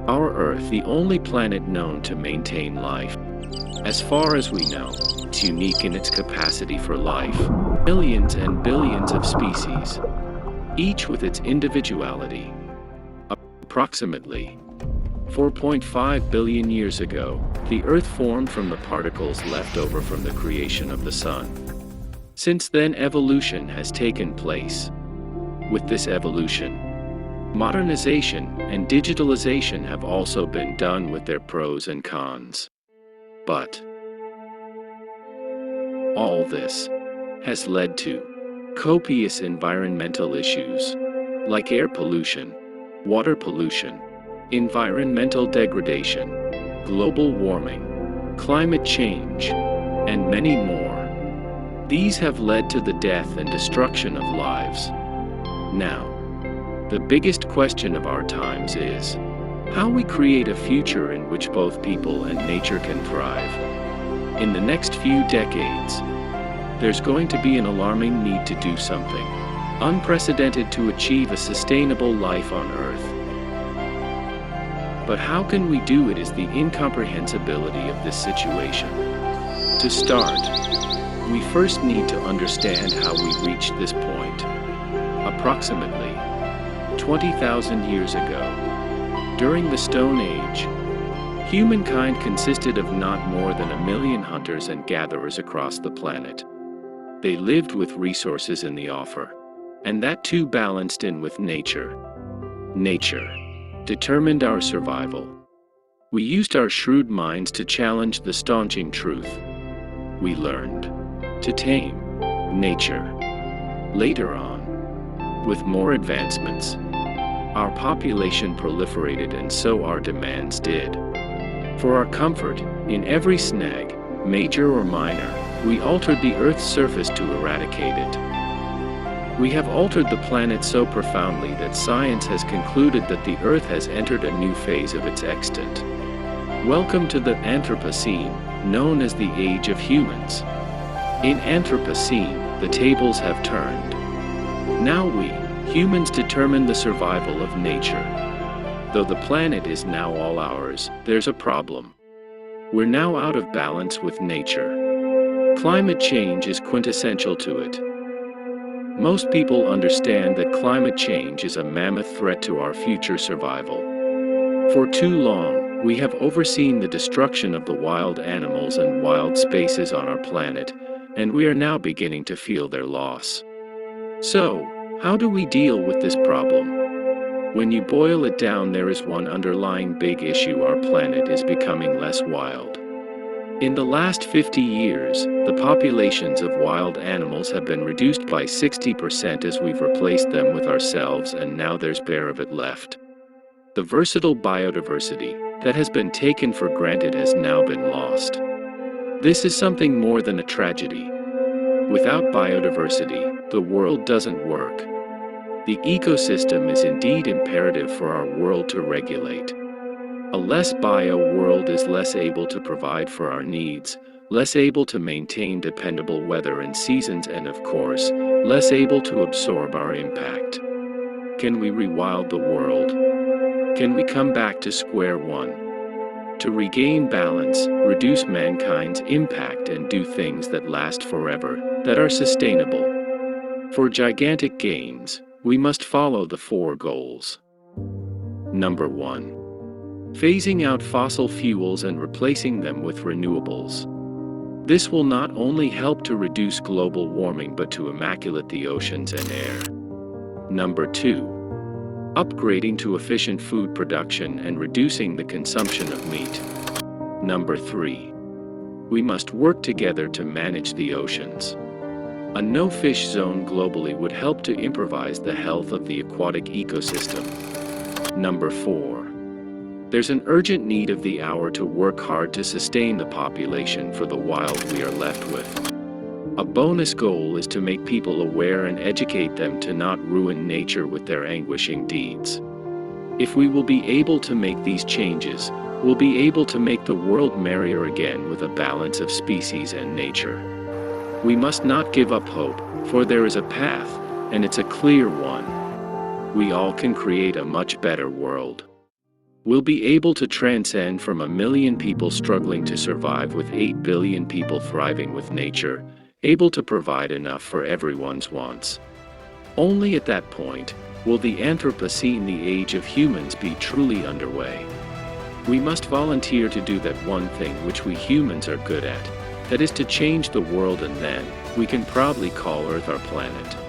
Our Earth, the only planet known to maintain life. As far as we know, it's unique in its capacity for life. Millions and billions of species, each with its individuality. Approximately 4.5 billion years ago, the Earth formed from the particles left over from the creation of the Sun. Since then, evolution has taken place. With this evolution, modernization and digitalization have also been done with their pros and cons. But all this has led to copious environmental issues like air pollution, water pollution, environmental degradation, global warming, climate change, and many more. These have led to the death and destruction of lives. Now, the biggest question of our times is how we create a future in which both people and nature can thrive. In the next few decades, there's going to be an alarming need to do something unprecedented to achieve a sustainable life on Earth. But how can we do it is the incomprehensibility of this situation. To start, we first need to understand how we reached this point. Approximately 20,000 years ago, during the Stone Age, humankind consisted of not more than 1 million hunters and gatherers across the planet. They lived with resources in the offer, and that too balanced in with nature. Nature determined our survival. We used our shrewd minds to challenge the staunching truth. We learned to tame nature. Later on, with more advancements, our population proliferated and so our demands did. For our comfort, in every snag, major or minor, we altered the Earth's surface to eradicate it. We have altered the planet so profoundly that science has concluded that the Earth has entered a new phase of its extant. Welcome to the Anthropocene, known as the Age of Humans. In Anthropocene, the tables have turned. Now we, humans, determine the survival of nature. Though the planet is now all ours, there's a problem. We're now out of balance with nature. Climate change is quintessential to it. Most people understand that climate change is a mammoth threat to our future survival. For too long, we have overseen the destruction of the wild animals and wild spaces on our planet, and we are now beginning to feel their loss. So, how do we deal with this problem? When you boil it down, there is one underlying big issue: our planet is becoming less wild. In the last 50 years, the populations of wild animals have been reduced by 60% as we've replaced them with ourselves, and now there's bare of it left. The versatile biodiversity that has been taken for granted has now been lost. This is something more than a tragedy. Without biodiversity, the world doesn't work. The ecosystem is indeed imperative for our world to regulate. A less bio world is less able to provide for our needs, less able to maintain dependable weather and seasons, and of course, less able to absorb our impact. Can we rewild the world? Can we come back to square one? To regain balance, reduce mankind's impact, and do things that last forever, that are sustainable. For gigantic gains, we must follow the 4 goals. Number 1. Phasing out fossil fuels and replacing them with renewables. This will not only help to reduce global warming but to immaculate the oceans and air. Number 2. Upgrading to efficient food production and reducing the consumption of meat. Number 3. We must work together to manage the oceans. A no-fish zone globally would help to improvise the health of the aquatic ecosystem. Number 4. There's an urgent need of the hour to work hard to sustain the population for the wild we are left with. A bonus goal is to make people aware and educate them to not ruin nature with their anguishing deeds. If we will be able to make these changes, we'll be able to make the world merrier again with a balance of species and nature. We must not give up hope, for there is a path, and it's a clear one. We all can create a much better world. We'll be able to transcend from 1 million people struggling to survive with 8 billion people thriving with nature, able to provide enough for everyone's wants. Only at that point will the Anthropocene, the age of humans, be truly underway. We must volunteer to do that one thing which we humans are good at, that is to change the world, and then we can proudly call Earth our planet.